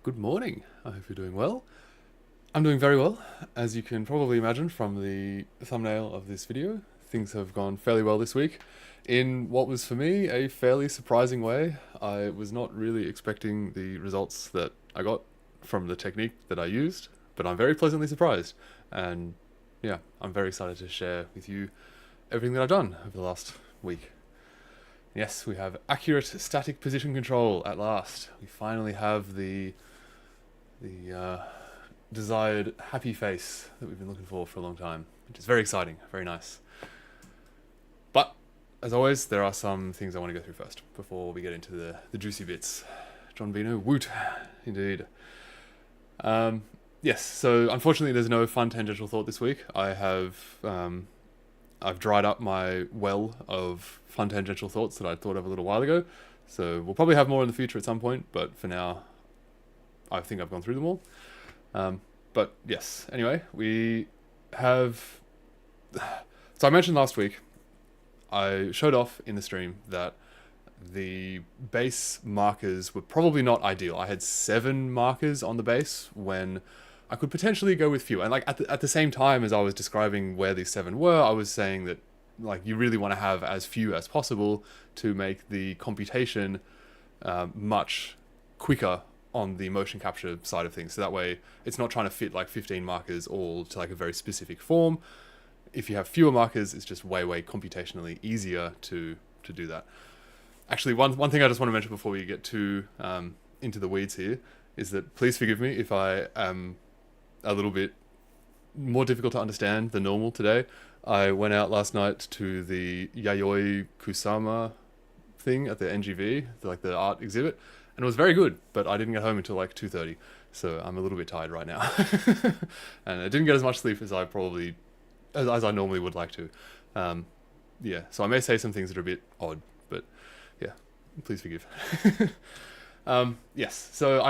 Good morning. I hope you're doing well. I'm doing very well. As you can probably imagine from the thumbnail of this video, things have gone fairly well this week. In what was for me a fairly surprising way. I was not really expecting the results that I got from the technique that I used, but I'm very pleasantly surprised. And yeah, I'm very excited to share with you everything that I've done over the last week. Yes, we have accurate static position control at last. We finally have the desired happy face that we've been looking for a long time, which is very exciting, very nice. But as always, there are some things I want to go through first before we get into the juicy bits. John Vino, woot, indeed. Yes, so unfortunately there's no fun tangential thought this week. I've dried up my well of fun tangential thoughts that I thought of a little while ago, so we'll probably have more in the future at some point, but for now I think I've gone through them all. But yes, anyway, we have... So I mentioned last week, I showed off in the stream that the base markers were probably not ideal. I had 7 markers on the base when I could potentially go with fewer. And like at the same time as I was describing where these 7 were, I was saying that like you really want to have as few as possible to make the computation much quicker on the motion capture side of things. So that way it's not trying to fit like 15 markers all to like a very specific form. If you have fewer markers, it's just way computationally easier to do that. Actually, one thing I just want to mention before we get too into the weeds here is that please forgive me if I am a little bit more difficult to understand than normal today. I went out last night to the Yayoi Kusama thing at the NGV, like the art exhibit, and it was very good, but I didn't get home until like 2:30, so I'm a little bit tired right now. And I didn't get as much sleep as I normally would like to. Yeah, so I may say some things that are a bit odd, but yeah, please forgive. Yes, so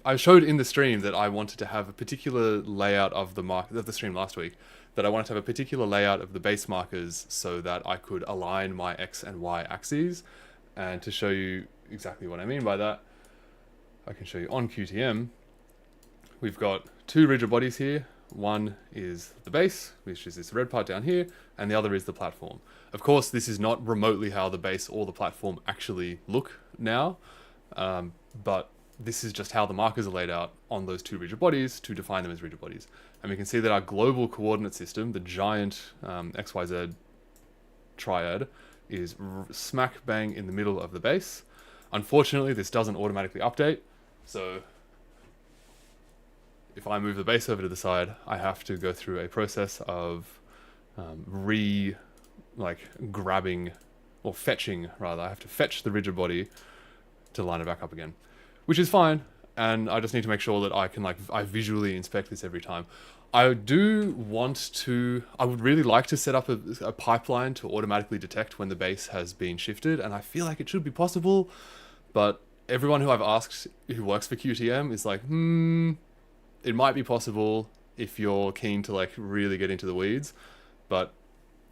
I showed in the stream that I wanted to have a particular layout of the stream last week, that I wanted to have a particular layout of the base markers so that I could align my X and Y axes. And to show you exactly what I mean by that, I can show you on QTM. We've got 2 rigid bodies here. One is the base, which is this red part down here, and the other is the platform. Of course, this is not remotely how the base or the platform actually look now, but this is just how the markers are laid out on those 2 rigid bodies to define them as rigid bodies. And we can see that our global coordinate system, the giant XYZ triad, is smack bang in the middle of the base. Unfortunately, this doesn't automatically update, so if I move the base over to the side, I have to go through a process of grabbing, or fetching rather. I have to fetch the rigid body to line it back up again, which is fine, and I just need to make sure that I visually inspect this every time. I would really like to set up a pipeline to automatically detect when the base has been shifted, and I feel like it should be possible, but everyone who I've asked who works for QTM is like, it might be possible if you're keen to like really get into the weeds, but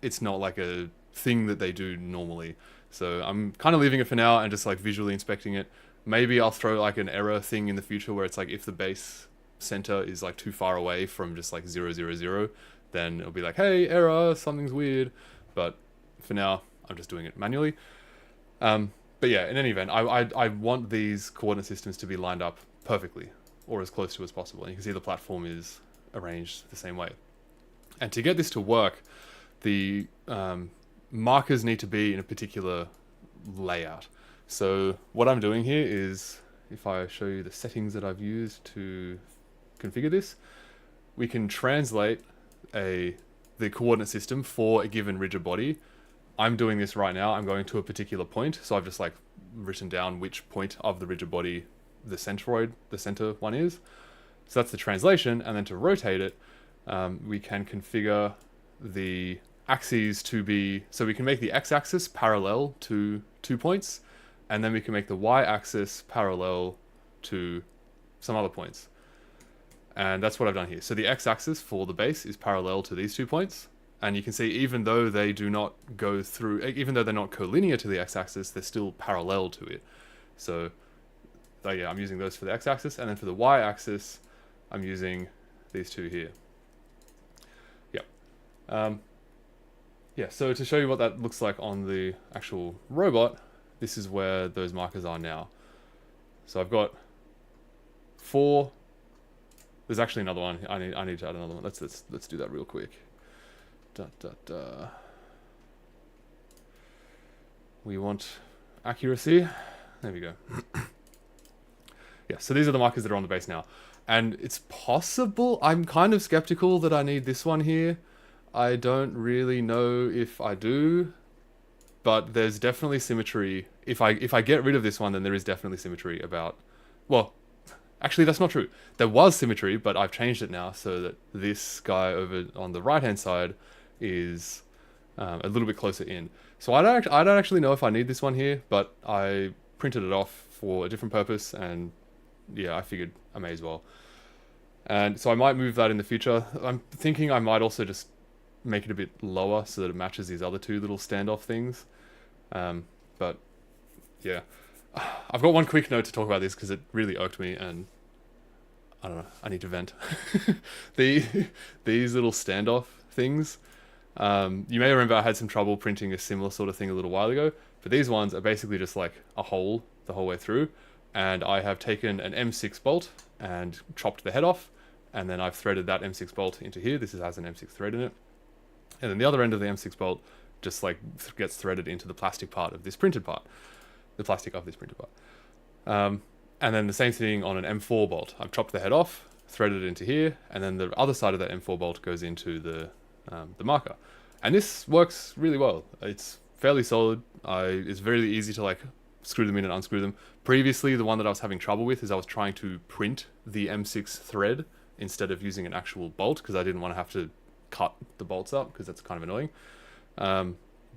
it's not like a thing that they do normally. So I'm kind of leaving it for now and just like visually inspecting it. Maybe I'll throw like an error thing in the future where it's like if the base center is like too far away from just like 0, 0, 0, then it'll be like, hey, error, something's weird. But for now, I'm just doing it manually. But yeah, in any event, I want these coordinate systems to be lined up perfectly, or as close to as possible. And you can see the platform is arranged the same way. And to get this to work, the markers need to be in a particular layout. So what I'm doing here is, if I show you the settings that I've used to configure this, we can translate the coordinate system for a given rigid body. I'm doing this right now. I'm going to a particular point, so I've just like written down which point of the rigid body the center one is. So that's the translation, and then to rotate it, we can configure the axes to be, so we can make the x-axis parallel to 2 points, and then we can make the y-axis parallel to some other points. And that's what I've done here. So the x-axis for the base is parallel to these 2 points, and you can see even though they do not go through, even though they're not collinear to the x-axis, they're still parallel to it. So yeah, I'm using those for the x-axis, and then for the y-axis, I'm using these two here. Yep. Yeah, so to show you what that looks like on the actual robot, this is where those markers are now. So I've got 4. There's actually another one. I need to add another one. Let's do that real quick. We want accuracy. There we go. Yeah, so these are the markers that are on the base now. And it's possible, I'm kind of skeptical that I need this one here. I don't really know if I do, but there's definitely symmetry. If I get rid of this one, then there is definitely symmetry about, well, actually that's not true. There was symmetry, but I've changed it now so that this guy over on the right hand side is a little bit closer in. So I don't actually know if I need this one here, but I printed it off for a different purpose, and yeah, I figured I may as well. And so I might move that in the future. I'm thinking I might also just make it a bit lower so that it matches these other two little standoff things. But yeah, I've got one quick note to talk about this because it really irked me, and I don't know, I need to vent. These little standoff things, you may remember I had some trouble printing a similar sort of thing a little while ago, but these ones are basically just like a hole the whole way through, and I have taken an M6 bolt and chopped the head off, and then I've threaded that M6 bolt into here. This has an M6 thread in it, and then the other end of the M6 bolt just like gets threaded into the plastic part of this printed part, the plastic of this printed part. And then the same thing on an M4 bolt. I've chopped the head off, threaded it into here, and then the other side of that M4 bolt goes into the marker. And this works really well. It's fairly solid. It's very easy to like screw them in and unscrew them. Previously, the one that I was having trouble with is I was trying to print the M6 thread instead of using an actual bolt, because I didn't want to have to cut the bolts up, because that's kind of annoying.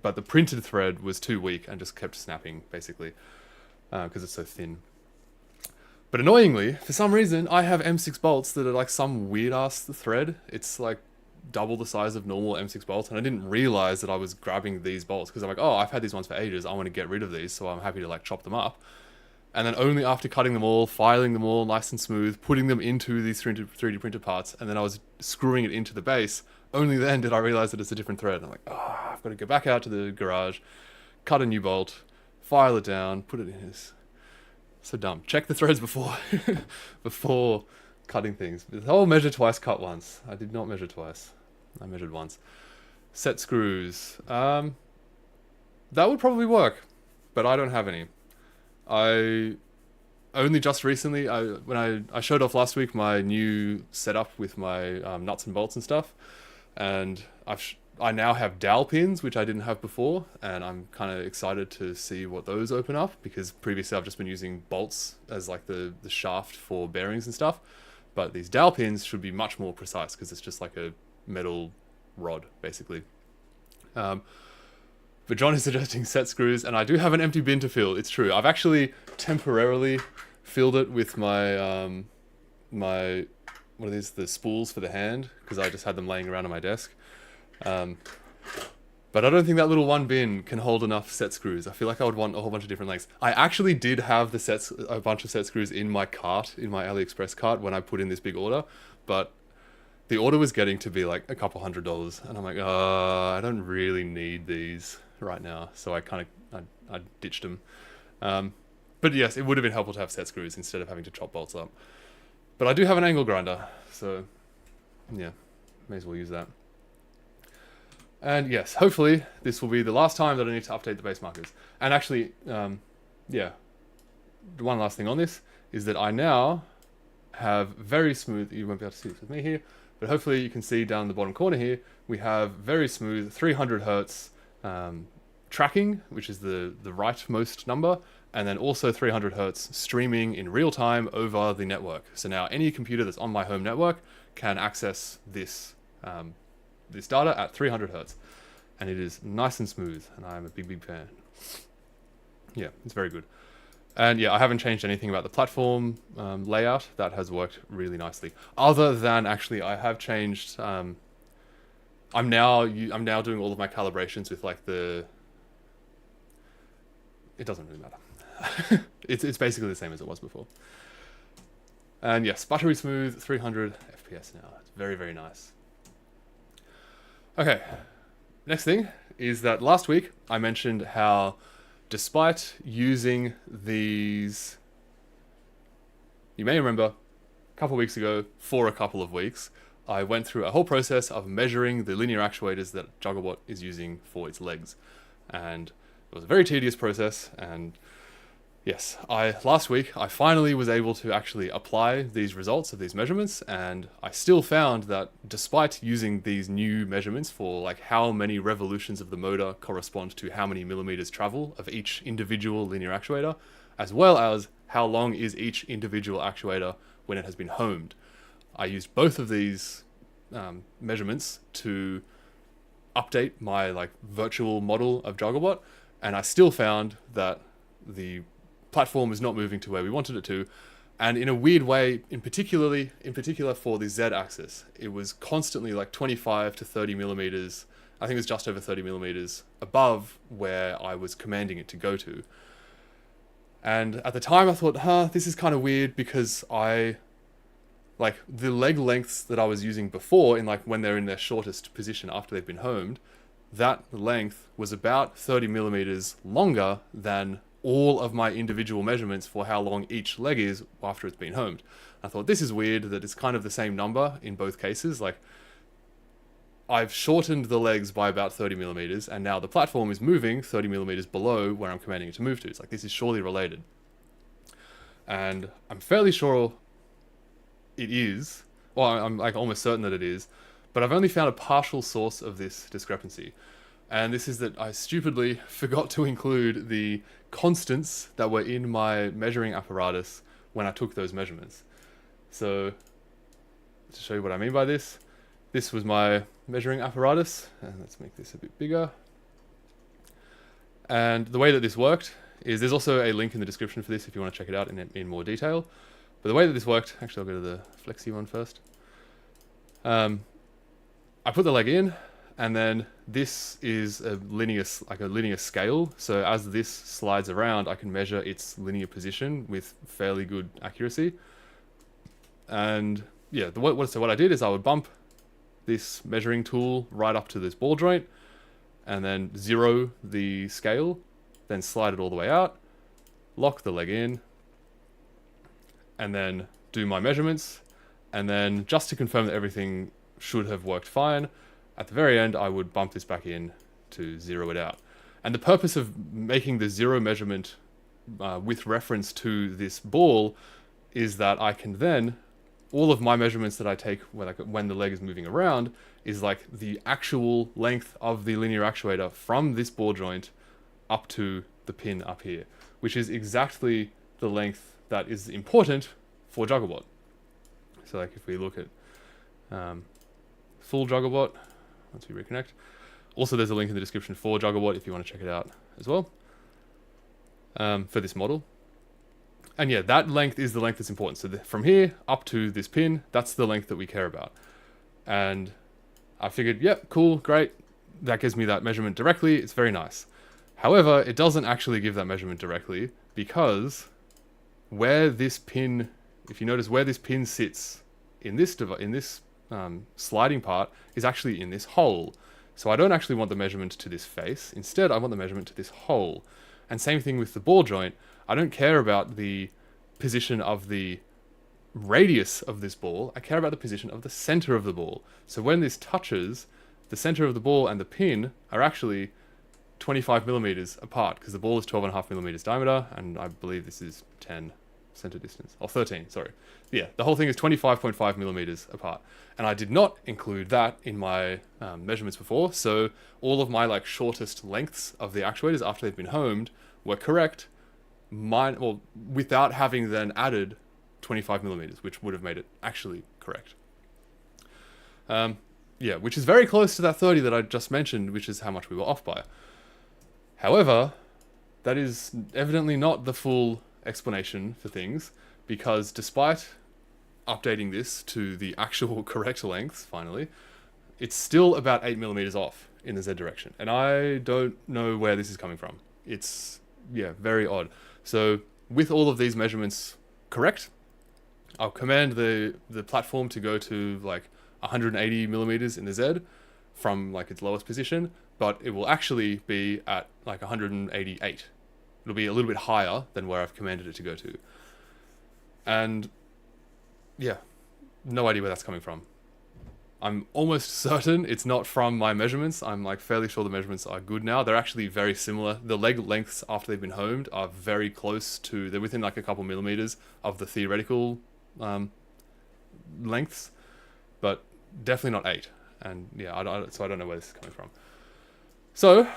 But the printed thread was too weak and just kept snapping, basically, because it's so thin. But annoyingly, for some reason, I have M6 bolts that are like some weird-ass thread. It's like double the size of normal M6 bolts, and I didn't realize that I was grabbing these bolts, because I'm like, oh, I've had these ones for ages, I want to get rid of these, so I'm happy to like chop them up. And then only after cutting them all, filing them all nice and smooth, putting them into these 3D printed parts, and then I was screwing it into the base, only then did I realize that it's a different thread. I'm like, oh, I've got to go back out to the garage, cut a new bolt, file it down, put it in this. So dumb. Check the threads before before cutting things. Oh, measure twice, cut once. I did not measure twice. I measured once. Set screws. That would probably work, but I don't have any. I only just recently, when I showed off last week my new setup with my nuts and bolts and stuff, and I now have dowel pins, which I didn't have before, and I'm kind of excited to see what those open up, because previously I've just been using bolts as like the shaft for bearings and stuff, but these dowel pins should be much more precise, because it's just like a metal rod, basically. But John is suggesting set screws, and I do have an empty bin to fill. It's true. I've actually temporarily filled it with my my, what are these, the spools for the hand, because I just had them laying around on my desk. But I don't think that little one bin can hold enough set screws. I feel like I would want a whole bunch of different lengths. I actually did have a bunch of set screws in my cart, in my AliExpress cart, when I put in this big order, but the order was getting to be like a couple $100, and I'm like, I don't really need these right now, so I ditched them. But yes, it would have been helpful to have set screws instead of having to chop bolts up. But I do have an angle grinder, so yeah, may as well use that. And yes, hopefully this will be the last time that I need to update the base markers. And actually, yeah, one last thing on this is that I now have very smooth, you won't be able to see this with me here, but hopefully you can see down the bottom corner here, we have very smooth 300 hertz tracking, which is the rightmost number, and then also 300 hertz streaming in real time over the network. So now any computer that's on my home network can access this this data at 300 hertz, and it is nice and smooth, and I'm a big fan. Yeah, it's very good. And yeah, I haven't changed anything about the platform layout. That has worked really nicely. Other than actually, I have changed. I'm now doing all of my calibrations with like the. It doesn't really matter. it's basically the same as it was before. And yes, buttery smooth, 300 FPS now. It's very, very nice. Okay, next thing is that last week I mentioned how despite using these, you may remember, a couple of weeks ago, for a couple of weeks, I went through a whole process of measuring the linear actuators that Jugglebot is using for its legs. And it was a very tedious process, and yes, last week I finally was able to actually apply these results of these measurements, and I still found that despite using these new measurements for like how many revolutions of the motor correspond to how many millimeters travel of each individual linear actuator, as well as how long is each individual actuator when it has been homed. I used both of these measurements to update my like virtual model of Jugglebot, and I still found that the platform is not moving to where we wanted it to, and in a weird way, in particular for the Z-axis, it was constantly like 25 to 30 millimeters. I think it was just over 30 millimeters above where I was commanding it to go to. And at the time I thought, this is kind of weird, because like the leg lengths that I was using before, in like when they're in their shortest position after they've been homed, that length was about 30 millimeters longer than all of my individual measurements for how long each leg is after it's been homed. I thought, this is weird that it's kind of the same number in both cases. Like, I've shortened the legs by about 30 millimeters, and now the platform is moving 30 millimeters below where I'm commanding it to move to. It's like, this is surely related. And I'm fairly sure it is. Well, I'm like almost certain that it is, but I've only found a partial source of this discrepancy. And this is that I stupidly forgot to include the constants that were in my measuring apparatus when I took those measurements. So, to show you what I mean by this, this was my measuring apparatus, and let's make this a bit bigger. And the way that this worked is, there's also a link in the description for this if you want to check it out in more detail. But the way that this worked, actually I'll go to the flexi one first. I put the leg in, and then this is a linear scale. So as this slides around, I can measure its linear position with fairly good accuracy. And yeah, so what I did is I would bump this measuring tool right up to this ball joint, and then zero the scale, then slide it all the way out, lock the leg in, and then do my measurements. And then just to confirm that everything should have worked fine, at the very end, I would bump this back in to zero it out. And the purpose of making the zero measurement with reference to this ball is that I can then, all of my measurements that I take when the leg is moving around is like the actual length of the linear actuator from this ball joint up to the pin up here, which is exactly the length that is important for Jugglebot. So like if we look at full Jugglebot, once we reconnect, also there's a link in the description for Jugglebot if you want to check it out as well, for this model. And yeah, that length is the length that's important. So from here up to this pin, that's the length that we care about. And I figured, yep, cool, great. That gives me that measurement directly. It's very nice. However, it doesn't actually give that measurement directly, because where this pin, if you notice where this pin sits in this sliding part, is actually in this hole. So I don't actually want the measurement to this face. Instead, I want the measurement to this hole. And same thing with the ball joint. I don't care about the position of the radius of this ball. I care about the position of the center of the ball. So when this touches, the center of the ball and the pin are actually 25 millimeters apart, because the ball is 12.5 millimeters diameter, and I believe this is 10 center distance, or 13, sorry. Yeah, the whole thing is 25.5 millimeters apart. And I did not include that in my measurements before, so all of my like shortest lengths of the actuators after they've been homed were correct, without having then added 25 millimeters, which would have made it actually correct. Yeah, which is very close to that 30 that I just mentioned, which is how much we were off by. However, that is evidently not the full explanation for things, because despite updating this to the actual correct lengths, finally, it's still about 8 millimeters off in the Z direction. And I don't know where this is coming from. It's, yeah, very odd. So with all of these measurements correct, I'll command the platform to go to like 180 millimeters in the Z from like its lowest position, but it will actually be at like 188. It'll be a little bit higher than where I've commanded it to go to. And yeah, no idea where that's coming from. I'm almost certain it's not from my measurements. I'm like fairly sure the measurements are good now. They're actually very similar. The leg lengths after they've been homed are very close to, they're within like a couple millimeters of the theoretical lengths, but definitely not 8. And yeah, so I don't know where this is coming from. So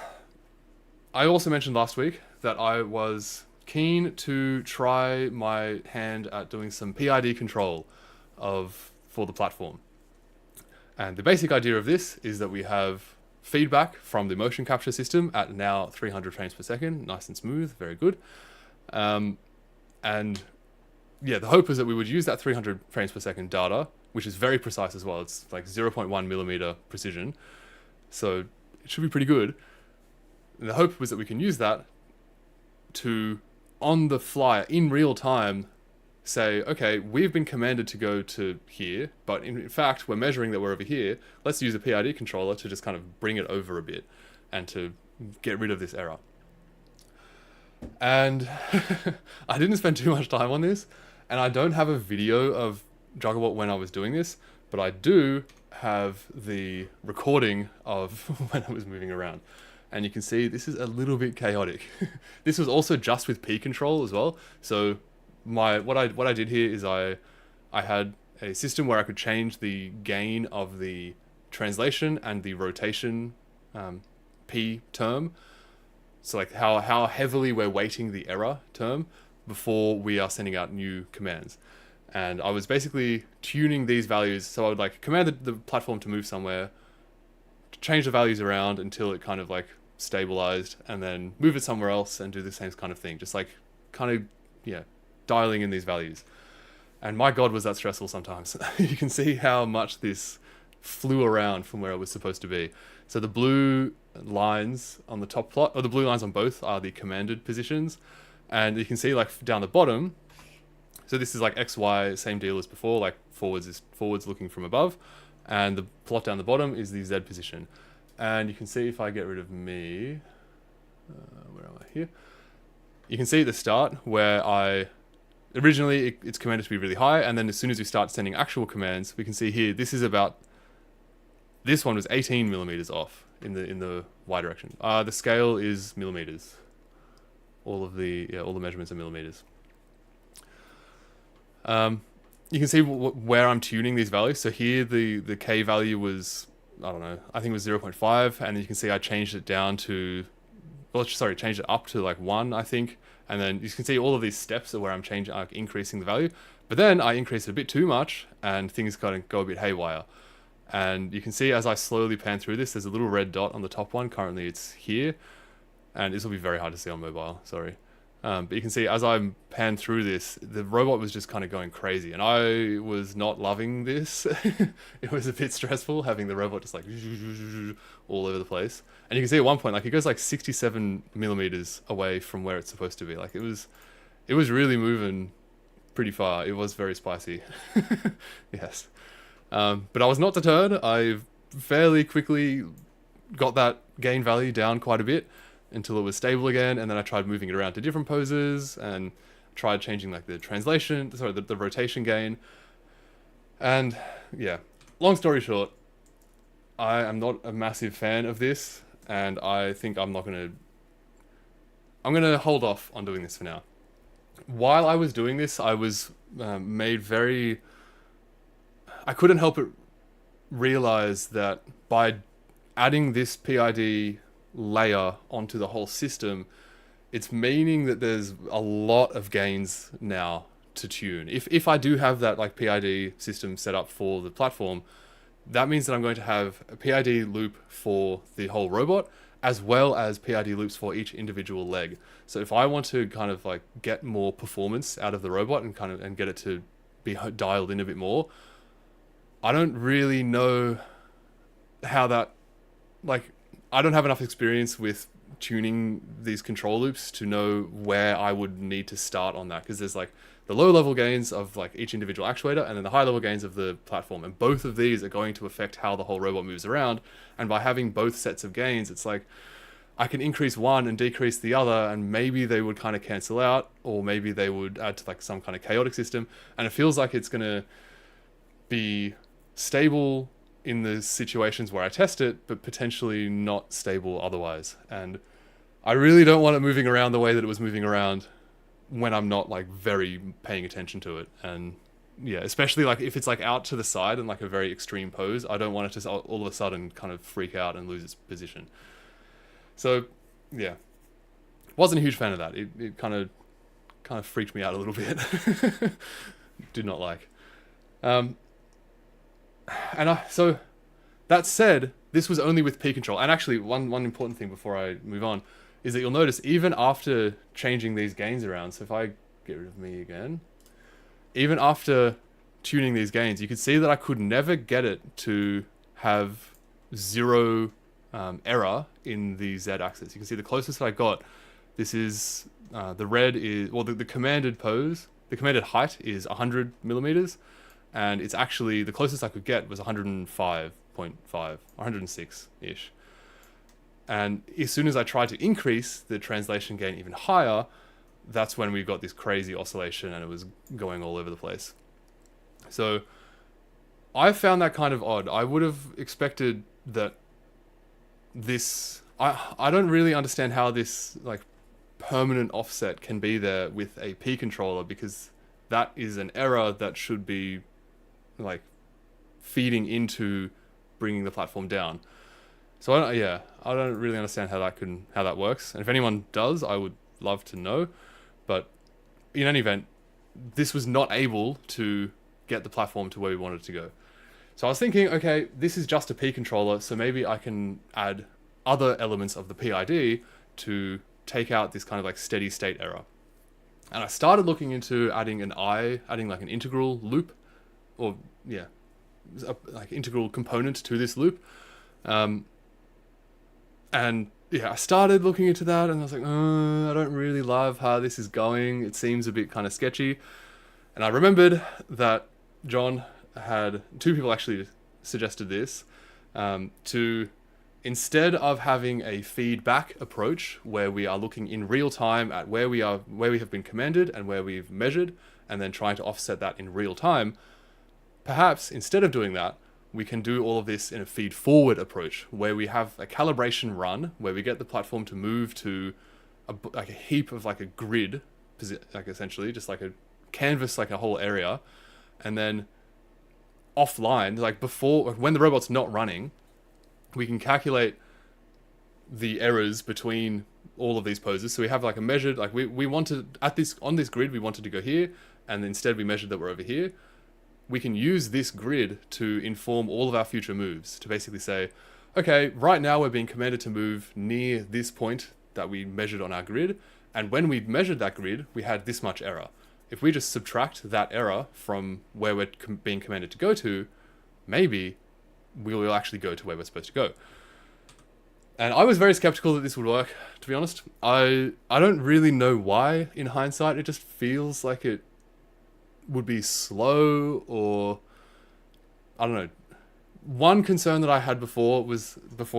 I also mentioned last week that I was keen to try my hand at doing some PID control for the platform. And the basic idea of this is that we have feedback from the motion capture system at now 300 frames per second, nice and smooth, very good. And yeah, the hope is that we would use that 300 frames per second data, which is very precise as well. It's like 0.1 millimeter precision. So it should be pretty good. And the hope was that we can use that to, on the fly, in real time, say, okay, we've been commanded to go to here, but in fact, we're measuring that we're over here. Let's use a PID controller to just kind of bring it over a bit and to get rid of this error. And I didn't spend too much time on this, and I don't have a video of Jugglebot when I was doing this, but I do have the recording of when I was moving around. And you can see this is a little bit chaotic. This was also just with P control as well. So what I did here is I had a system where I could change the gain of the translation and the rotation P term. So like how heavily we're weighting the error term before we are sending out new commands. And I was basically tuning these values. So I would like command the platform to move somewhere, change the values around until it kind of like stabilized, and then move it somewhere else and do the same kind of thing. Just like kind of, yeah, dialing in these values. And my God, was that stressful sometimes. You can see how much this flew around from where it was supposed to be. So the blue lines on the top plot, or the blue lines on both, are the commanded positions. And you can see like down the bottom, so this is like X, Y, same deal as before, like forwards is forwards looking from above. And the plot down the bottom is the Z position. And you can see if I get rid of me, where am I here? You can see at the start where originally it's commanded to be really high, and then as soon as we start sending actual commands, we can see here, this one was 18 millimeters off in the Y direction. The scale is millimeters. All the measurements are millimeters. You can see where I'm tuning these values. So here the K value was, I don't know, I think it was 0.5, and then you can see I changed it down to, changed it up to like 1, I think. And then you can see all of these steps are where I'm increasing the value. But then I increased it a bit too much, and things kind of go a bit haywire. And you can see as I slowly pan through this, there's a little red dot on the top one. Currently it's here. And this will be very hard to see on mobile, sorry. But you can see as I pan through this, the robot was just kind of going crazy. And I was not loving this. It was a bit stressful having the robot just like all over the place. And you can see at one point, like it goes like 67 millimeters away from where it's supposed to be. Like it was really moving pretty far. It was very spicy. Yes. But I was not deterred. I fairly quickly got that gain value down quite a bit until it was stable again, and then I tried moving it around to different poses and tried changing like the rotation gain. And yeah, long story short, I am not a massive fan of this, and I think I'm gonna hold off on doing this for now. While I was doing this, I was I couldn't help but realize that by adding this PID layer onto the whole system, it's meaning that there's a lot of gains now to tune. If I do have that like PID system set up for the platform, that means that I'm going to have a PID loop for the whole robot, as well as PID loops for each individual leg. So if I want to kind of like get more performance out of the robot and get it to be dialed in a bit more, I don't really know how that, like, I don't have enough experience with tuning these control loops to know where I would need to start on that, because there's like the low level gains of like each individual actuator and then the high level gains of the platform, and both of these are going to affect how the whole robot moves around. And by having both sets of gains, it's like I can increase one and decrease the other, and maybe they would kind of cancel out, or maybe they would add to like some kind of chaotic system. And it feels like it's going to be stable in the situations where I test it, but potentially not stable otherwise. And I really don't want it moving around the way that it was moving around when I'm not like very paying attention to it. And yeah, especially like if it's like out to the side in like a very extreme pose, I don't want it to all of a sudden kind of freak out and lose its position. So yeah, wasn't a huge fan of that. It kind of freaked me out a little bit. Did not like. So that said, this was only with PID Control. And actually, one important thing before I move on is that you'll notice even after changing these gains around, so if I get rid of me again, even after tuning these gains, you could see that I could never get it to have zero error in the Z axis. You can see the closest that I got, this is, the red is, well, the commanded pose, the commanded height is 100 millimeters, and it's actually, the closest I could get was 105.5, 106-ish. And as soon as I tried to increase the translation gain even higher, that's when we got this crazy oscillation and it was going all over the place. So I found that kind of odd. I would have expected that this, I don't really understand how this like permanent offset can be there with a P controller, because that is an error that should be like feeding into bringing the platform down. So I don't really understand how that works. And if anyone does, I would love to know. But in any event, this was not able to get the platform to where we wanted it to go. So I was thinking, okay, this is just a P controller, so maybe I can add other elements of the PID to take out this kind of like steady state error. And I started looking into adding like an integral loop, or yeah, like integral component to this loop. And yeah, I started looking into that and I was like, I don't really love how this is going. It seems a bit kind of sketchy. And I remembered that John had, two people actually suggested this, to, instead of having a feedback approach where we are looking in real time at where we have been commanded and where we've measured, and then trying to offset that in real time, perhaps instead of doing that, we can do all of this in a feed forward approach where we have a calibration run where we get the platform to move to like a heap of like a grid, like essentially just like a canvas, like a whole area, and then offline, like before, when the robot's not running, we can calculate the errors between all of these poses. So we have like a measured, like we wanted on this grid, we wanted to go here, and instead we measured that we're over here. We can use this grid to inform all of our future moves, to basically say, okay, right now we're being commanded to move near this point that we measured on our grid, and when we measured that grid, we had this much error. If we just subtract that error from where we're being commanded to go to, maybe we will actually go to where we're supposed to go. And I was very skeptical that this would work, to be honest. I don't really know why, in hindsight. It just feels like it would be slow, or I don't know. One concern that I had before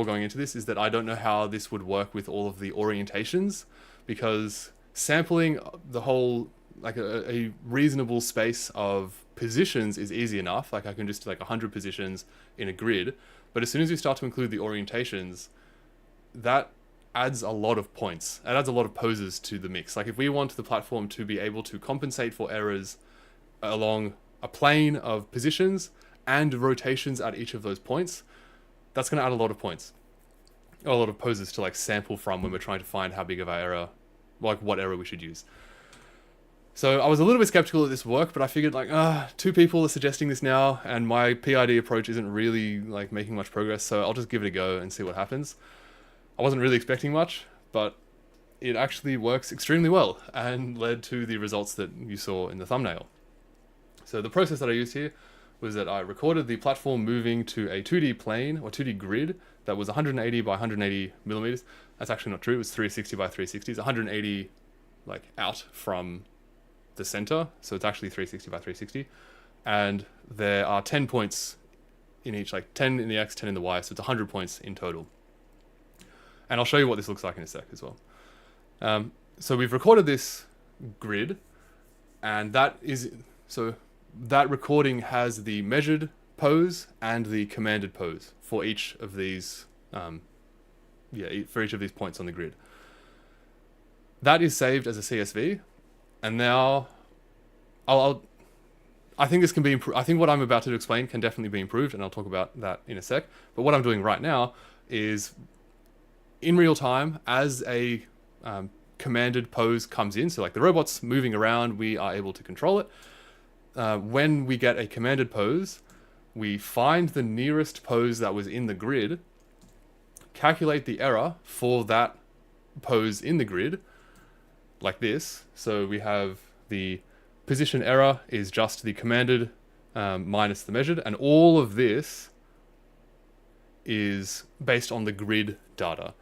going into this is that I don't know how this would work with all of the orientations, because sampling the whole, like a reasonable space of positions is easy enough. Like I can just do like 100 positions in a grid, but as soon as we start to include the orientations, that adds a lot of points. It adds a lot of poses to the mix. Like if we want the platform to be able to compensate for errors along a plane of positions and rotations at each of those points, that's going to add a lot of points, a lot of poses to like sample from when we're trying to find how big of our error, like what error we should use. So I was a little bit skeptical that this would work, but I figured like, two people are suggesting this now, and my PID approach isn't really like making much progress, so I'll just give it a go and see what happens. I wasn't really expecting much, but it actually works extremely well and led to the results that you saw in the thumbnail. So the process that I used here was that I recorded the platform moving to a 2D plane or 2D grid that was 180 by 180 millimeters. That's actually not true. It was 360 by 360. It's 180 like out from the center. So it's actually 360 by 360. And there are 10 points in each, like 10 in the X, 10 in the Y. So it's 100 points in total. And I'll show you what this looks like in a sec as well. So we've recorded this grid, and that recording has the measured pose and the commanded pose for each of these, for each of these points on the grid. That is saved as a CSV, and now I think this can be improved. I think what I'm about to explain can definitely be improved, and I'll talk about that in a sec. But what I'm doing right now is, in real time, as a commanded pose comes in, so like the robot's moving around, we are able to control it. When we get a commanded pose, we find the nearest pose that was in the grid, calculate the error for that pose in the grid, like this. So we have the position error is just the commanded minus the measured, and all of this is based on the grid data.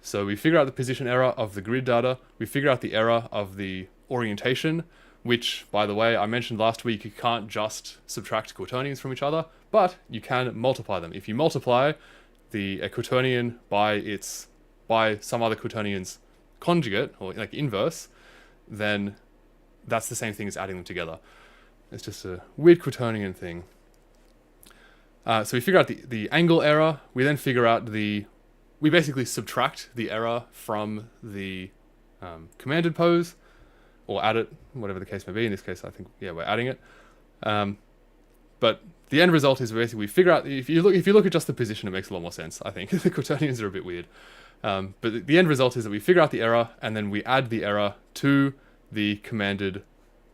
So we figure out the position error of the grid data, we figure out the error of the orientation, which, by the way, I mentioned last week, you can't just subtract quaternions from each other, but you can multiply them. If you multiply a quaternion by some other quaternion's conjugate, or like inverse, then that's the same thing as adding them together. It's just a weird quaternion thing. So we figure out the angle error, we then figure out we basically subtract the error from the commanded pose, or add it, whatever the case may be. In this case, I think, we're adding it. But the end result is basically we figure out, if you look at just the position, it makes a lot more sense, I think. The quaternions are a bit weird. But the end result is that we figure out the error, and then we add the error to the commanded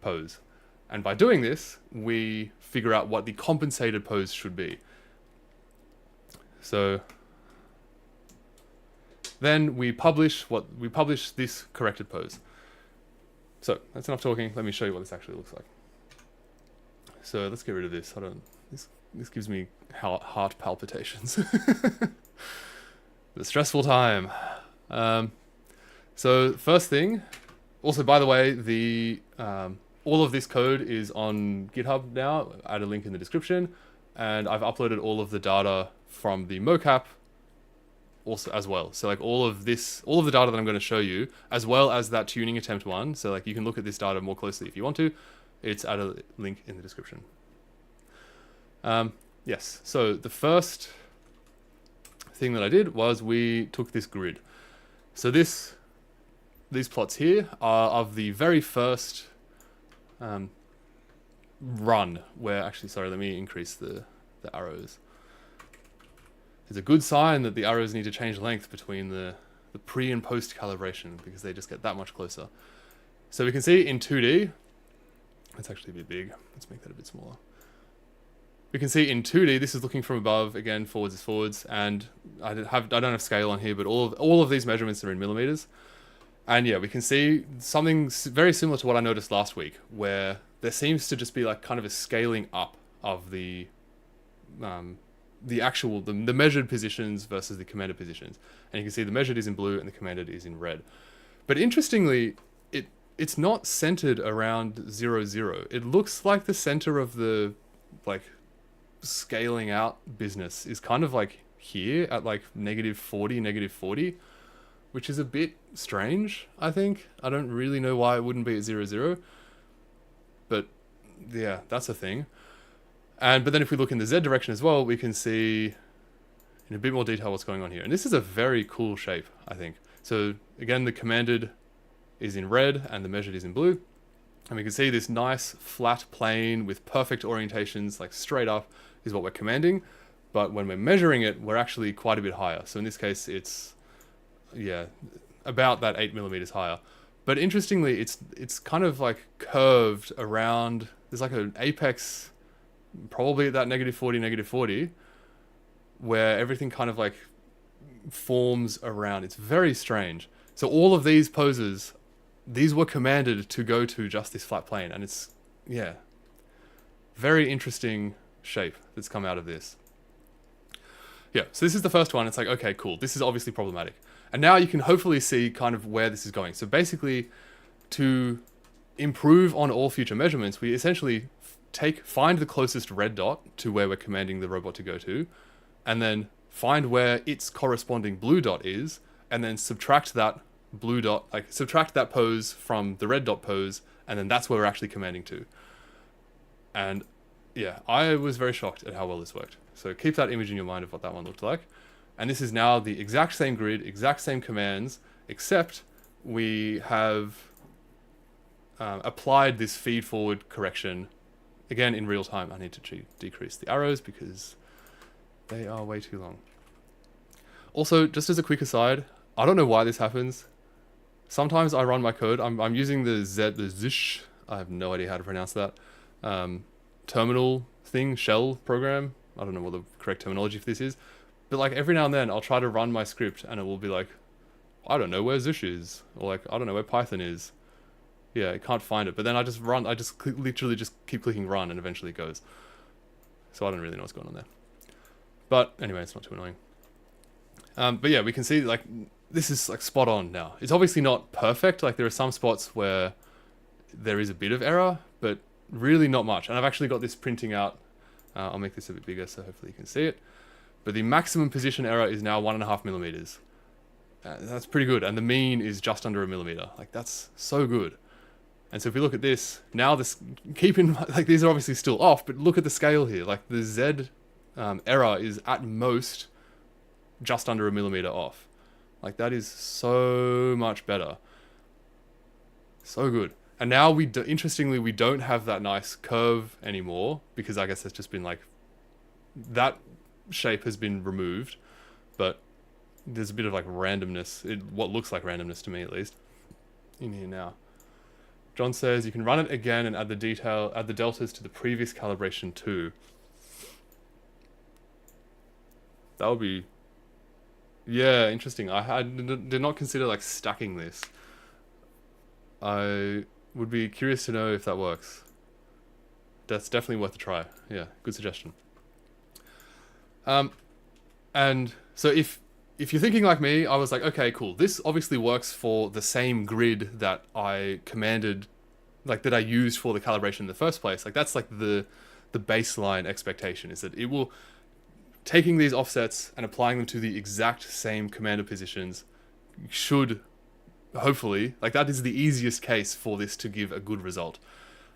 pose. And by doing this, we figure out what the compensated pose should be. So then we publish this corrected pose. So that's enough talking. Let me show you what this actually looks like. So let's get rid of this. This gives me heart palpitations. The stressful time. So first thing, also by the way, all of this code is on GitHub now. I add a link in the description, and I've uploaded all of the data from the mocap also as well. So like all of the data that I'm going to show you, as well as that tuning attempt one. So like you can look at this data more closely if you want to. It's at a link in the description. Yes. So the first thing that I did was we took this grid. So these plots here are of the very first run where actually, sorry, let me increase the arrows. It's a good sign that the arrows need to change length between the pre and post calibration, because they just get that much closer. So we can see in 2D, it's actually a bit big. Let's make that a bit smaller. We can see in 2D, this is looking from above, again, forwards is forwards, and I don't have scale on here, but all of these measurements are in millimeters. And yeah, we can see something very similar to what I noticed last week, where there seems to just be like kind of a scaling up of the measured positions versus the commanded positions. And you can see the measured is in blue and the commanded is in red. But interestingly, it's not centered around 0, 0. It looks like the center of the like scaling out business is kind of like here at like -40, which is a bit strange, I think. I don't really know why it wouldn't be at 0, 0. But yeah, that's a thing. But then if we look in the Z direction as well, we can see in a bit more detail what's going on here. And this is a very cool shape, I think. So again, the commanded is in red and the measured is in blue. And we can see this nice flat plane with perfect orientations, like straight up, is what we're commanding. But when we're measuring it, we're actually quite a bit higher. So in this case, it's, about that 8 millimeters higher. But interestingly, it's kind of like curved around, there's like an apex, probably at that -40, where everything kind of like forms around. It's very strange. So all of these poses, these were commanded to go to just this flat plane, and it's, very interesting shape that's come out of this. Yeah, so this is the first one. It's like, okay, cool. This is obviously problematic. And now you can hopefully see kind of where this is going. So basically, to improve on all future measurements, we essentially find the closest red dot to where we're commanding the robot to go to, and then find where its corresponding blue dot is, and then subtract that blue dot, like subtract that pose from the red dot pose, and then that's where we're actually commanding to. And yeah, I was very shocked at how well this worked. So keep that image in your mind of what that one looked like. And this is now the exact same grid, exact same commands, except we have applied this feed forward correction again in real time. I need to decrease the arrows because they are way too long. Also, just as a quick aside, I don't know why this happens. Sometimes I run my code. I'm using the Zish. I have no idea how to pronounce that. Terminal thing, shell program. I don't know what the correct terminology for this is. But like every now and then I'll try to run my script and it will be like, I don't know where Zish is. Or like, I don't know where Python is. Yeah, I can't find it. But then I just run, literally just keep clicking run and eventually it goes. So I don't really know what's going on there. But anyway, it's not too annoying. But yeah, we can see like, this is like spot on now. It's obviously not perfect. Like there are some spots where there is a bit of error, but really not much. And I've actually got this printing out. I'll make this a bit bigger so hopefully you can see it. But the maximum position error is now 1.5 millimeters. That's pretty good. And the mean is just under 1 millimeter. Like that's so good. And so if we look at this, now this, keep in mind, like these are obviously still off, but look at the scale here. Like the Z error is at most just under 1 millimeter off. Like that is so much better. So good. And now interestingly, we don't have that nice curve anymore because I guess it's just been like, that shape has been removed, but there's a bit of like randomness, what looks like randomness to me at least, in here now. John says you can run it again and add the deltas to the previous calibration too. That would be, yeah, interesting. I did not consider like stacking this. I would be curious to know if that works. That's definitely worth a try. Yeah, good suggestion. And so if you're thinking like me, I was like, okay, cool. This obviously works for the same grid that I commanded, like that I used for the calibration in the first place. Like that's like the baseline expectation is that it will, taking these offsets and applying them to the exact same commanded positions should hopefully, like that is the easiest case for this to give a good result.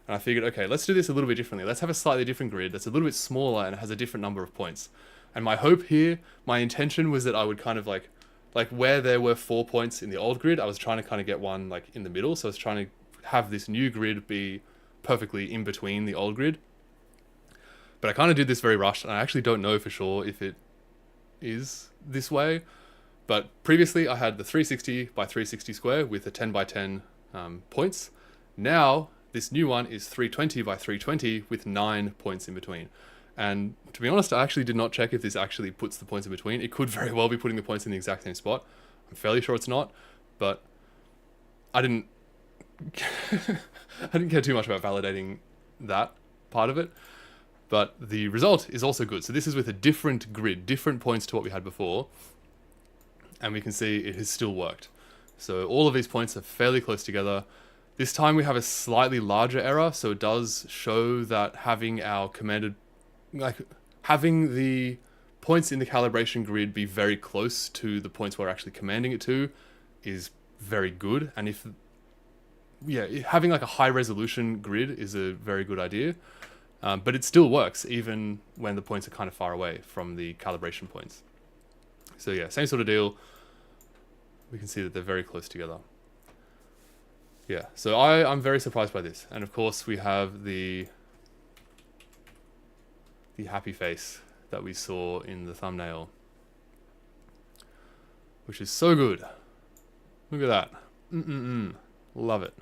And I figured, okay, let's do this a little bit differently. Let's have a slightly different grid that's a little bit smaller and has a different number of points. And my hope here, my intention was that I would kind of like where there were 4 points in the old grid, I was trying to kind of get one like in the middle. So I was trying to have this new grid be perfectly in between the old grid. But I kind of did this very rushed, and I actually don't know for sure if it is this way. But previously I had the 360 by 360 square with the 10 by 10 points. Now this new one is 320 by 320 with 9 points in between. And to be honest, I actually did not check if this actually puts the points in between. It could very well be putting the points in the exact same spot. I'm fairly sure it's not, but I didn't care too much about validating that part of it. But the result is also good. So this is with a different grid, different points to what we had before. And we can see it has still worked. So all of these points are fairly close together. This time we have a slightly larger error. So it does show that having our commanded, like having the points in the calibration grid be very close to the points we're actually commanding it to is very good. And if, yeah, having like a high resolution grid is a very good idea. But it still works even when the points are kind of far away from the calibration points. So yeah, same sort of deal. We can see that they're very close together. Yeah, so I'm very surprised by this. And of course we have the happy face that we saw in the thumbnail, which is so good. Look at that. Love it.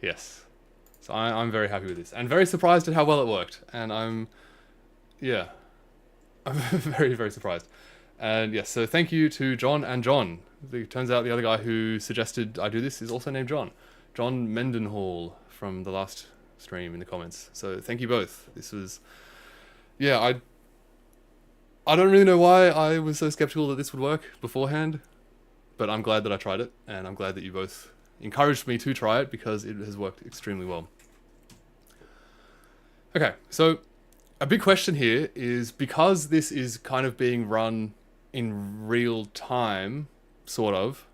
Yes. So I'm very happy with this and very surprised at how well it worked. And I'm very, very surprised. And yes, so thank you to John and John. It turns out the other guy who suggested I do this is also named John. John Mendenhall from the last stream in the comments. So thank you both. This was, yeah, I don't really know why I was so skeptical that this would work beforehand, but I'm glad that I tried it, and I'm glad that you both encouraged me to try it because it has worked extremely well. Okay, so a big question here is, because this is kind of being run in real time, sort of,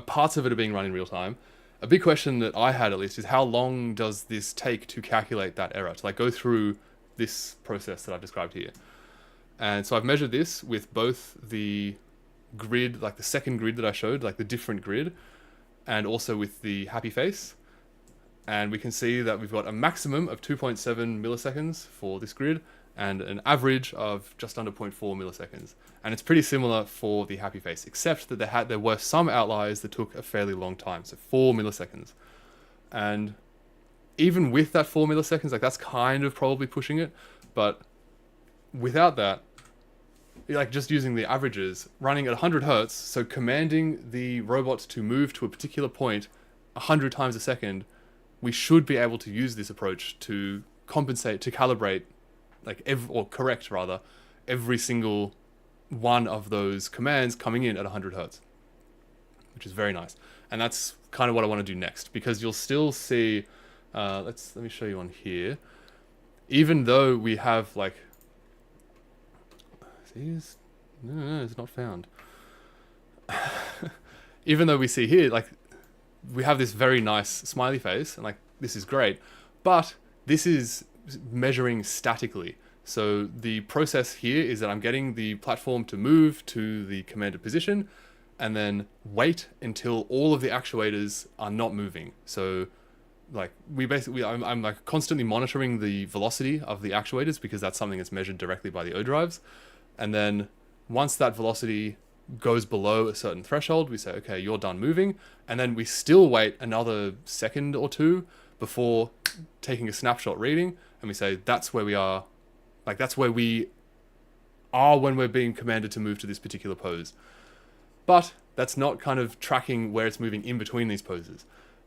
parts of it are being run in real time, a big question that I had at least is, how long does this take to calculate that error, to like go through this process that I've described here? And so I've measured this with both the grid, like the second grid that I showed, like the different grid, and also with the happy face. And we can see that we've got a maximum of 2.7 milliseconds for this grid and an average of just under 0.4 milliseconds. And it's pretty similar for the happy face, except that there were some outliers that took a fairly long time, so 4 milliseconds. And even with that 4 milliseconds, like that's kind of probably pushing it, but without that, like just using the averages, running at 100 Hertz, so commanding the robot to move to a particular point 100 times a second, we should be able to use this approach to compensate, to calibrate, like correct rather, every single one of those commands coming in at 100 Hertz, which is very nice. And that's kind of what I want to do next, because you'll still see, let me show you on here, even though we have like, no, it's not found. Even though we see here, like, we have this very nice smiley face, and like, this is great, but this is measuring statically. So the process here is that I'm getting the platform to move to the commanded position, and then wait until all of the actuators are not moving. So like, I'm like constantly monitoring the velocity of the actuators, because that's something that's measured directly by the O drives. And then once that velocity goes below a certain threshold, we say, okay, you're done moving. And then we still wait another second or two before taking a snapshot reading. And we say, that's where we are. Like, that's where we are when we're being commanded to move to this particular pose. But that's not kind of tracking where it's moving in between these poses.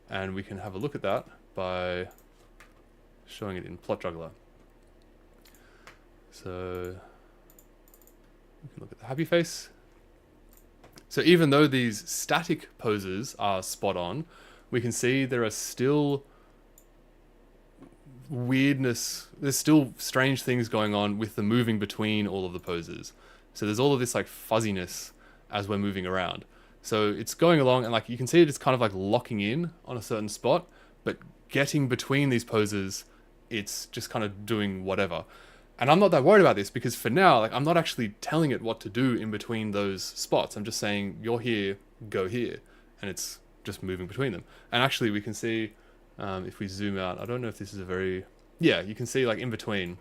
And we can have a look at that by showing it in Plot Juggler. So we can look at the happy face. So even though these static poses are spot on, we can see there are still weirdness, there's still strange things going on with the moving between all of the poses. So there's all of this like fuzziness as we're moving around. So it's going along, and like you can see it's kind of like locking in on a certain spot, but getting between these poses, it's just kind of doing whatever. And I'm not that worried about this, because for now, like, I'm not actually telling it what to do in between those spots. I'm just saying, you're here, go here. And it's just moving between them. And actually, we can see, if we zoom out, I don't know if this is a very... Yeah, you can see, like, in between,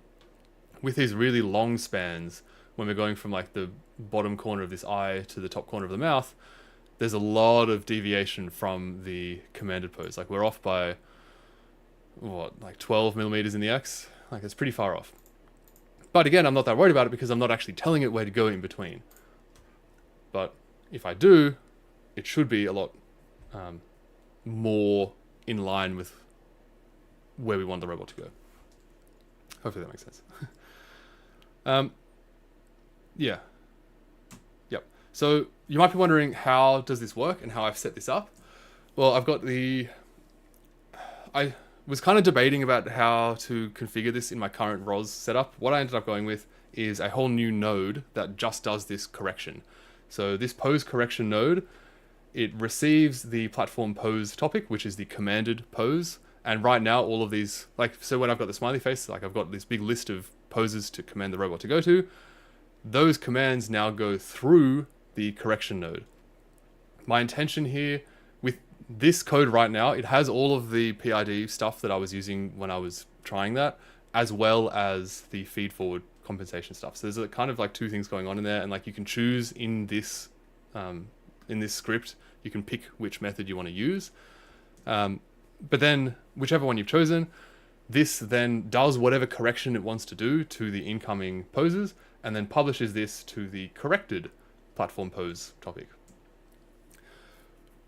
with these really long spans, when we're going from, like, the bottom corner of this eye to the top corner of the mouth, there's a lot of deviation from the commanded pose. Like, we're off by, what, like 12 millimeters in the X? Like, it's pretty far off. But again, I'm not that worried about it, because I'm not actually telling it where to go in between. But if I do, it should be a lot more in line with where we want the robot to go. Hopefully that makes sense. Yeah. Yep. So you might be wondering, how does this work and how I've set this up? Well, I've got I was kind of debating about how to configure this in my current ROS setup. What I ended up going with is a whole new node that just does this correction. So this pose correction node, it receives the platform pose topic, which is the commanded pose. And right now, all of these, like, so when I've got the smiley face, like I've got this big list of poses to command the robot to go to, those commands now go through the correction node. My intention here with this code right now, it has all of the PID stuff that I was using when I was trying that, as well as the feed forward compensation stuff. So there's kind of like two things going on in there, and like you can choose in this script, you can pick which method you want to use. But then whichever one you've chosen, this then does whatever correction it wants to do to the incoming poses, and then publishes this to the corrected platform pose topic.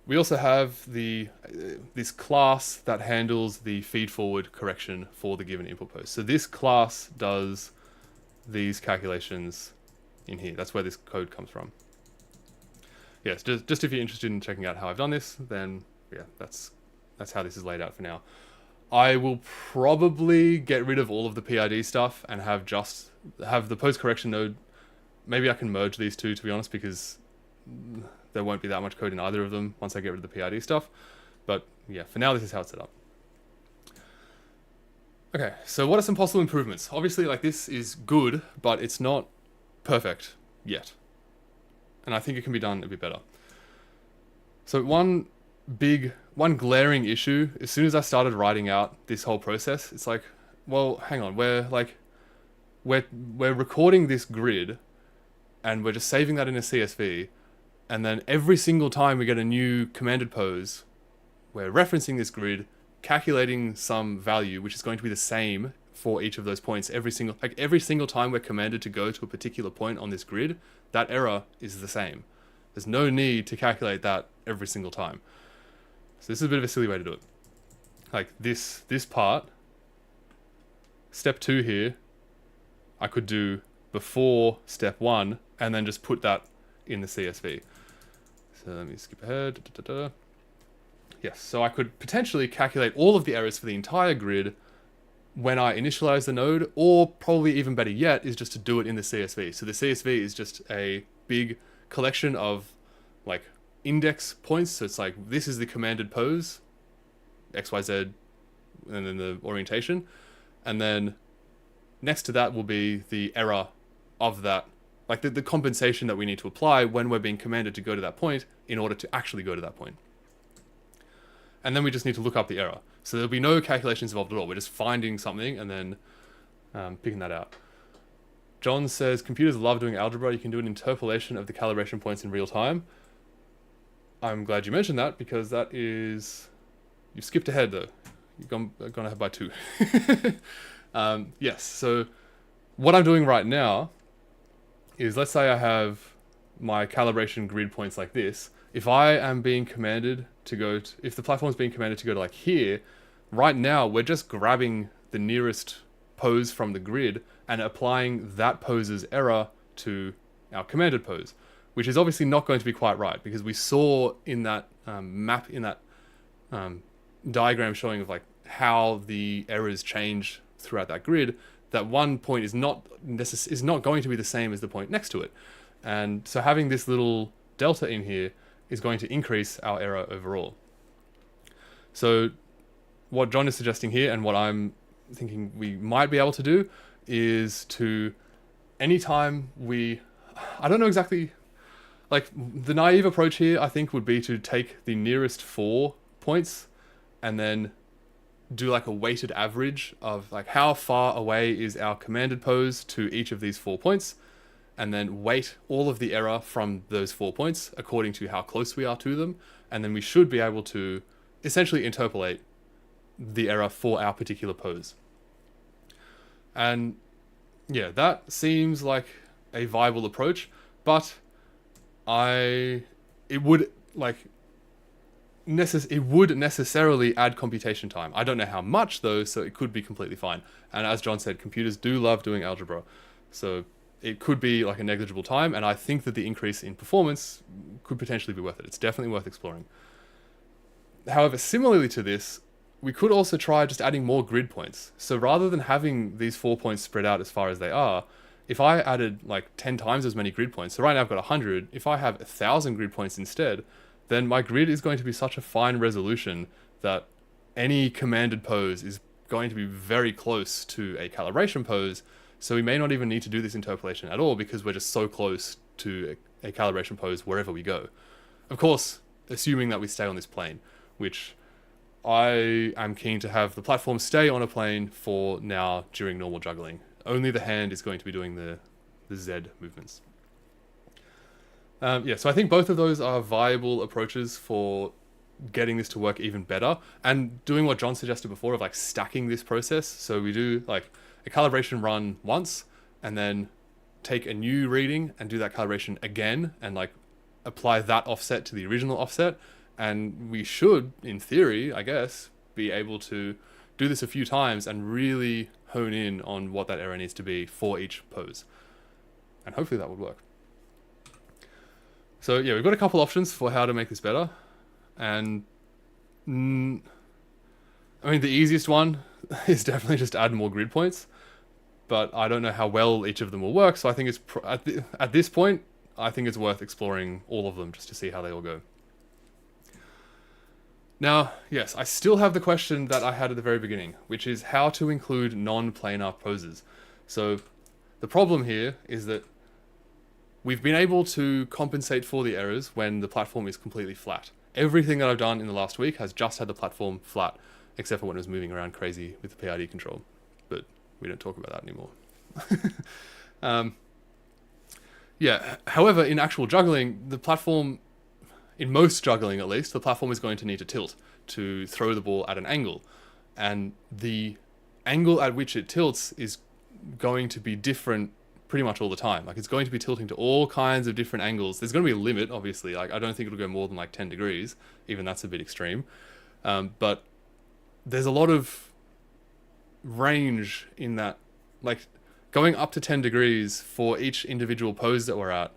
We also have this class that handles the feed-forward correction for the given input pose. So this class does these calculations in here. That's where this code comes from. Yes, just if you're interested in checking out how I've done this, then yeah, that's how this is laid out for now. I will probably get rid of all of the PID stuff and have the pose correction node. Maybe I can merge these two, to be honest, because there won't be that much code in either of them once I get rid of the PID stuff. But yeah, for now, this is how it's set up. Okay, so what are some possible improvements? Obviously, like, this is good, but it's not perfect yet. And I think it can be done a bit better. So one glaring issue, as soon as I started writing out this whole process, it's like, well, hang on, we're recording this grid and we're just saving that in a CSV, and then every single time we get a new commanded pose, we're referencing this grid, calculating some value which is going to be the same for each of those points every single time we're commanded to go to a particular point on this grid. That error is the same. There's no need to calculate that every single time. So this is a bit of a silly way to do it. Like this part, step 2 here, I could do before step 1 and then just put that in the CSV. So let me skip ahead. Yes, so I could potentially calculate all of the errors for the entire grid when I initialize the node, or probably even better yet is just to do it in the CSV. So the CSV is just a big collection of like index points. So it's like, this is the commanded pose, XYZ, and then the orientation. And then next to that will be the error of that, like the compensation that we need to apply when we're being commanded to go to that point in order to actually go to that point. And then we just need to look up the error. So there'll be no calculations involved at all. We're just finding something and then picking that out. John says, computers love doing algebra. You can do an interpolation of the calibration points in real time. I'm glad you mentioned that, because that is... You've skipped ahead, though. You've gone ahead by 2. Yes, so what I'm doing right now is, let's say I have my calibration grid points like this. If I am being commanded to go to, if the platform is being commanded to go to like here, right now we're just grabbing the nearest pose from the grid and applying that pose's error to our commanded pose, which is obviously not going to be quite right, because we saw in that map, in that diagram showing of like how the errors change throughout that grid, that one point is not going to be the same as the point next to it. And so having this little delta in here is going to increase our error overall. So what John is suggesting here, and what I'm thinking we might be able to do, is to, anytime I don't know exactly, like the naive approach here I think would be to take the nearest 4 points and then do like a weighted average of like how far away is our commanded pose to each of these 4 points, and then weight all of the error from those 4 points according to how close we are to them, and then we should be able to essentially interpolate the error for our particular pose. And yeah, that seems like a viable approach, but it would necessarily add computation time. I don't know how much though, so it could be completely fine. And as John said, computers do love doing algebra, so it could be like a negligible time, and I think that the increase in performance could potentially be worth it. It's definitely worth exploring. However, similarly to this, we could also try just adding more grid points. So rather than having these 4 points spread out as far as they are, if I added like 10 times as many grid points, so right now I've got 100, if I have 1,000 grid points instead, then my grid is going to be such a fine resolution that any commanded pose is going to be very close to a calibration pose. So we may not even need to do this interpolation at all, because we're just so close to a calibration pose wherever we go. Of course, assuming that we stay on this plane, which I am keen to have the platform stay on a plane for now during normal juggling. Only the hand is going to be doing the Z movements. Yeah, so I think both of those are viable approaches for getting this to work even better, and doing what John suggested before of like stacking this process. So we do like a calibration run once, and then take a new reading and do that calibration again, and like apply that offset to the original offset, And we should, in theory, I guess, be able to do this a few times and really hone in on what that error needs to be for each pose. And hopefully that would work. So yeah, we've got a couple options for how to make this better. And I mean, the easiest one is definitely just add more grid points. But I don't know how well each of them will work. So I think it's, at this point, I think it's worth exploring all of them just to see how they all go. Now, yes, I still have the question that I had at the very beginning, which is how to include non-planar poses. So the problem here is that we've been able to compensate for the errors when the platform is completely flat. Everything that I've done in the last week has just had the platform flat, except for when it was moving around crazy with the PID control. But we don't talk about that anymore. Yeah, however, in actual juggling, the platform, in most juggling at least, the platform is going to need to tilt to throw the ball at an angle. And the angle at which it tilts is going to be different pretty much all the time. Like, it's going to be tilting to all kinds of different angles. There's going to be a limit, obviously. Like, I don't think it'll go more than like 10 degrees. Even that's a bit extreme. But there's a lot of range in that. Like, going up to 10 degrees for each individual pose that we're at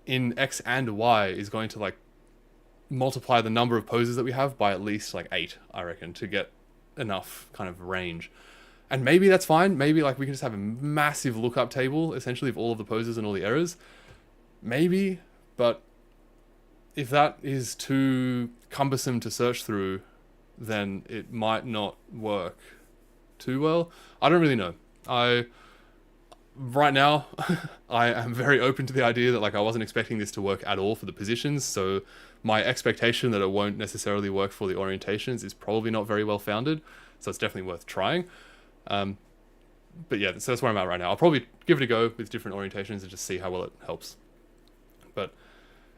in X and Y is going to like multiply the number of poses that we have by at least like 8, I reckon, to get enough kind of range. And maybe that's fine. Maybe like we can just have a massive lookup table essentially of all of the poses and all the errors. Maybe, but if that is too cumbersome to search through, then it might not work too well. I don't really know. Right now, I am very open to the idea that like I wasn't expecting this to work at all for the positions, so my expectation that it won't necessarily work for the orientations is probably not very well founded, so it's definitely worth trying. But yeah, so that's where I'm at right now. I'll probably give it a go with different orientations and just see how well it helps. But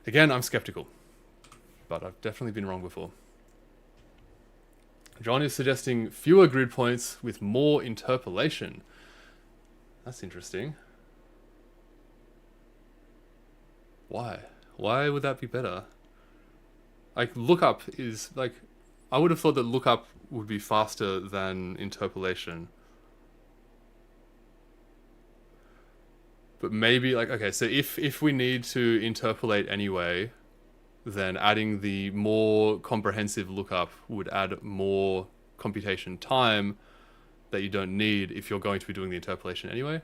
again, I'm skeptical, but I've definitely been wrong before. John is suggesting fewer grid points with more interpolation. That's interesting. Why? Why would that be better? Like, lookup is, like, I would have thought that lookup would be faster than interpolation. But maybe, like, okay, so if we need to interpolate anyway, then adding the more comprehensive lookup would add more computation time that you don't need if you're going to be doing the interpolation anyway.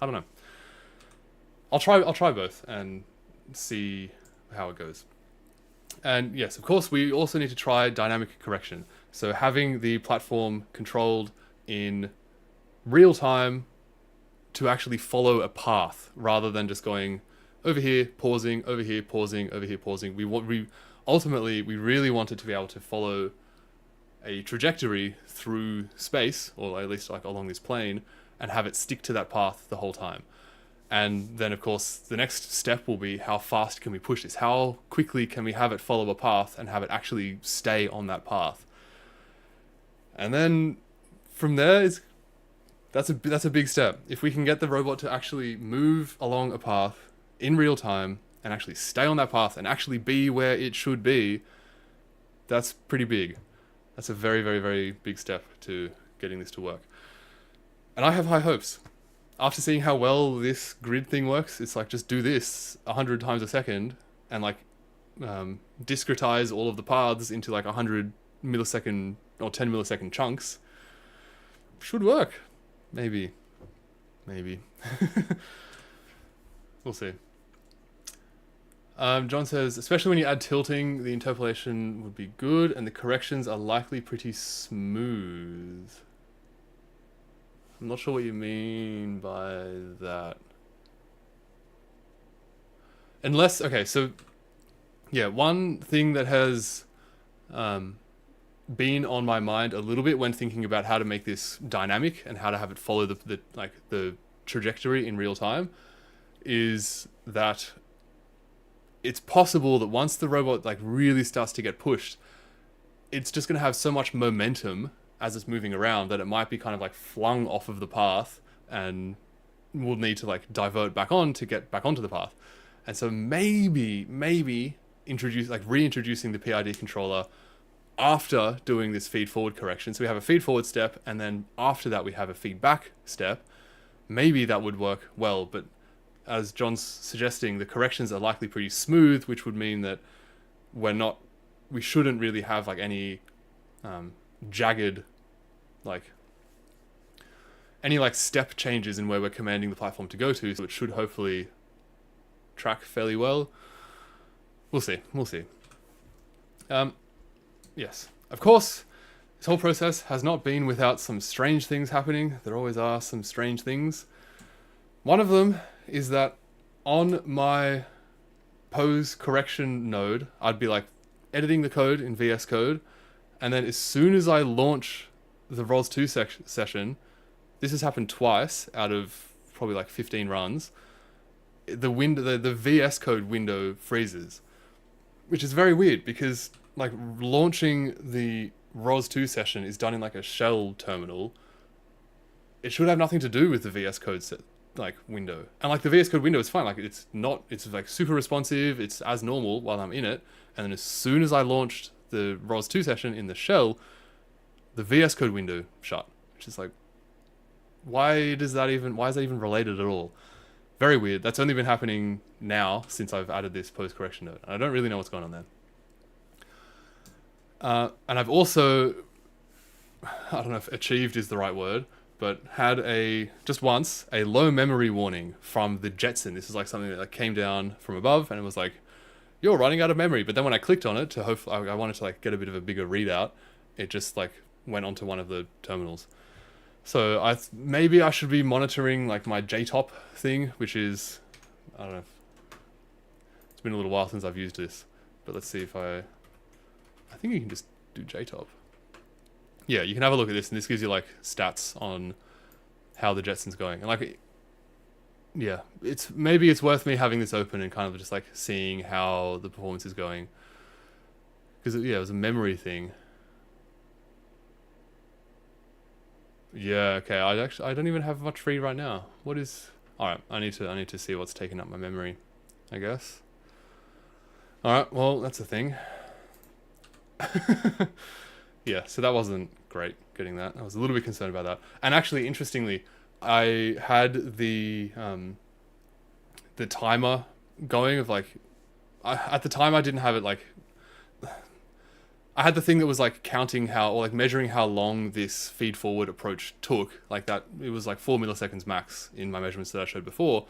I don't know. I'll try both and see how it goes. And yes, of course, we also need to try dynamic correction. So having the platform controlled in real time to actually follow a path rather than just going over here, pausing, over here, pausing, over here, pausing. Ultimately, we really want it to be able to follow a trajectory through space, or at least like along this plane, and have it stick to that path the whole time. And then, of course, the next step will be how fast can we push this? How quickly can we have it follow a path and have it actually stay on that path? And then from there, that's a big step. If we can get the robot to actually move along a path in real time and actually stay on that path and actually be where it should be, that's pretty big. That's a very, very, very big step to getting this to work. And I have high hopes. After seeing how well this grid thing works, it's like, just do this 100 times a second and like discretize all of the paths into like 100 millisecond or 10 millisecond chunks. Should work. Maybe. We'll see. John says, especially when you add tilting, the interpolation would be good and the corrections are likely pretty smooth. I'm not sure what you mean by that. Unless, okay, so yeah, one thing that has been on my mind a little bit when thinking about how to make this dynamic and how to have it follow the trajectory in real time is that it's possible that once the robot like really starts to get pushed, it's just going to have so much momentum as it's moving around that it might be kind of like flung off of the path and will need to like divert back on to get back onto the path. And so maybe reintroducing the PID controller after doing this feed forward correction. So we have a feed forward step, and then after that we have a feedback step. Maybe that would work well, but as John's suggesting, the corrections are likely pretty smooth, which would mean that we shouldn't really have like any jagged, like any like step changes in where we're commanding the platform to go to. So it should hopefully track fairly well. We'll see. Yes, of course, this whole process has not been without some strange things happening. There always are some strange things. One of them is that on my pose correction node, I'd be like editing the code in VS Code, and then as soon as I launch the ROS2 session, this has happened twice out of probably like 15 runs, the VS Code window freezes, which is very weird because like launching the ROS2 session is done in like a shell terminal. It should have nothing to do with the VS Code window, and like the VS Code window is fine. Like it's like super responsive. It's as normal while I'm in it, and then as soon as I launched the ROS2 session in the shell, the VS Code window shut. Which is like, why is that even related at all? Very weird. That's only been happening now since I've added this post correction node. I don't really know what's going on there. And I've also, I don't know if achieved is the right word, but had just once a low memory warning from the Jetson. This is like something that came down from above, and it was like, you're running out of memory. But then when I clicked on it I wanted to like get a bit of a bigger readout, it just like went onto one of the terminals. So maybe I should be monitoring like my JTOP thing, which is, I don't know, it's been a little while since I've used this, but let's see if I think you can just do JTOP. Yeah, you can have a look at this, and this gives you like stats on how the Jetson's going. And like, yeah, maybe it's worth me having this open and kind of just like seeing how the performance is going. Because it was a memory thing. Yeah, okay. I don't even have much free right now. All right, I need to see what's taking up my memory, I guess. All right, well, that's a thing. Yeah, so that wasn't great getting that. I was a little bit concerned about that. And actually, interestingly, I had the timer going of like, at the time I didn't have it like, I had the thing that was like counting measuring how long this feed forward approach took. Like that, it was like 4 milliseconds max in my measurements that I showed before.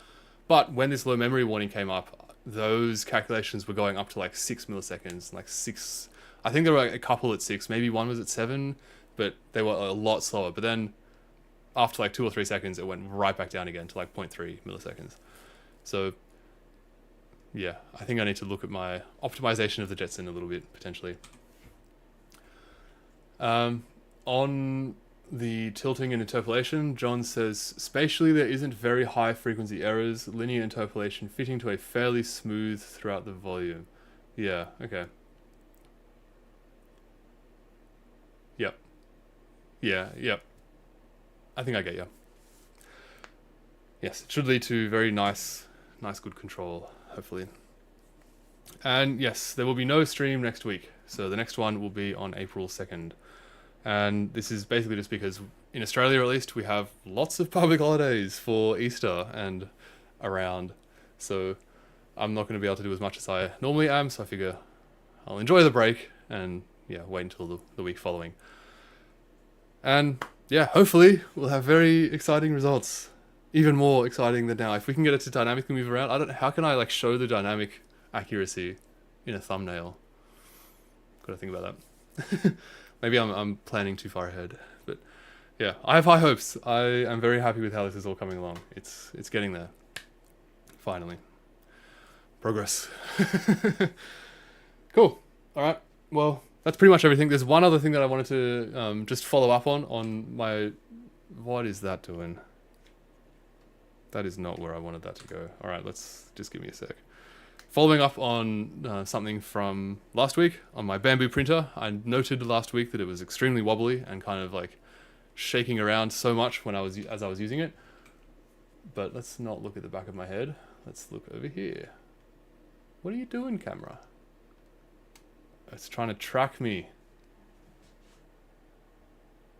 But when this low memory warning came up, those calculations were going up to like 6 milliseconds, like 6. I think there were like a couple at 6, maybe one was at 7, but they were a lot slower. But then after like 2 or 3 seconds, it went right back down again to like 0.3 milliseconds. So yeah, I think I need to look at my optimization of the Jetson a little bit, potentially. On the tilting and interpolation, John says, spatially there isn't very high frequency errors, linear interpolation fitting to a fairly smooth throughout the volume. Yeah, okay. Yep. Yeah, yep. I think I get you. Yes, it should lead to very nice good control, hopefully. And yes, there will be no stream next week. So the next one will be on April 2nd. And this is basically just because in Australia, at least, we have lots of public holidays for Easter and around. So I'm not going to be able to do as much as I normally am. So I figure I'll enjoy the break and yeah, wait until the week following. And yeah, hopefully we'll have very exciting results. Even more exciting than now. If we can get it to dynamically move around, I don't know, how can I like show the dynamic accuracy in a thumbnail? Got to think about that. Maybe I'm planning too far ahead, but yeah, I have high hopes. I am very happy with how this is all coming along. It's getting there. Finally. Progress. Cool. All right. Well, that's pretty much everything. There's one other thing that I wanted to just follow up on my... What is that doing? That is not where I wanted that to go. All right, just give me a sec. Following up on something from last week on my Bamboo printer, I noted last week that it was extremely wobbly and kind of like shaking around so much as I was using it. But let's not look at the back of my head. Let's look over here. What are you doing, camera? It's trying to track me.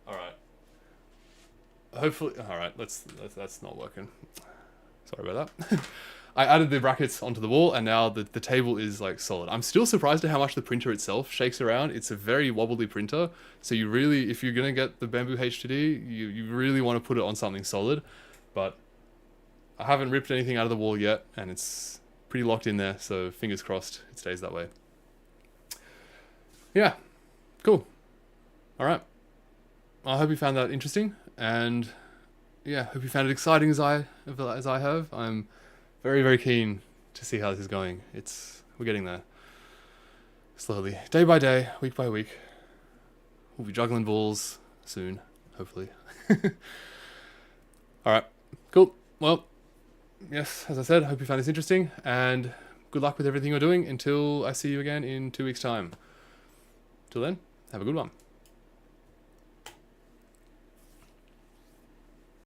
Alright. Hopefully... Alright, that's not working. Sorry about that. I added the brackets onto the wall, and now the table is like solid. I'm still surprised at how much the printer itself shakes around. It's a very wobbly printer, so you really, if you're gonna get the Bamboo HDD, you really want to put it on something solid. But I haven't ripped anything out of the wall yet, and it's pretty locked in there, so fingers crossed it stays that way. Yeah, cool. Alright. I hope you found that interesting, and yeah, hope you found it exciting as I have. I'm very, very keen to see how this is going. We're getting there. Slowly. Day by day, week by week. We'll be juggling balls soon, hopefully. Alright, cool. Well, yes, as I said, hope you found this interesting, and good luck with everything you're doing until I see you again in 2 weeks' time. Till then, have a good one.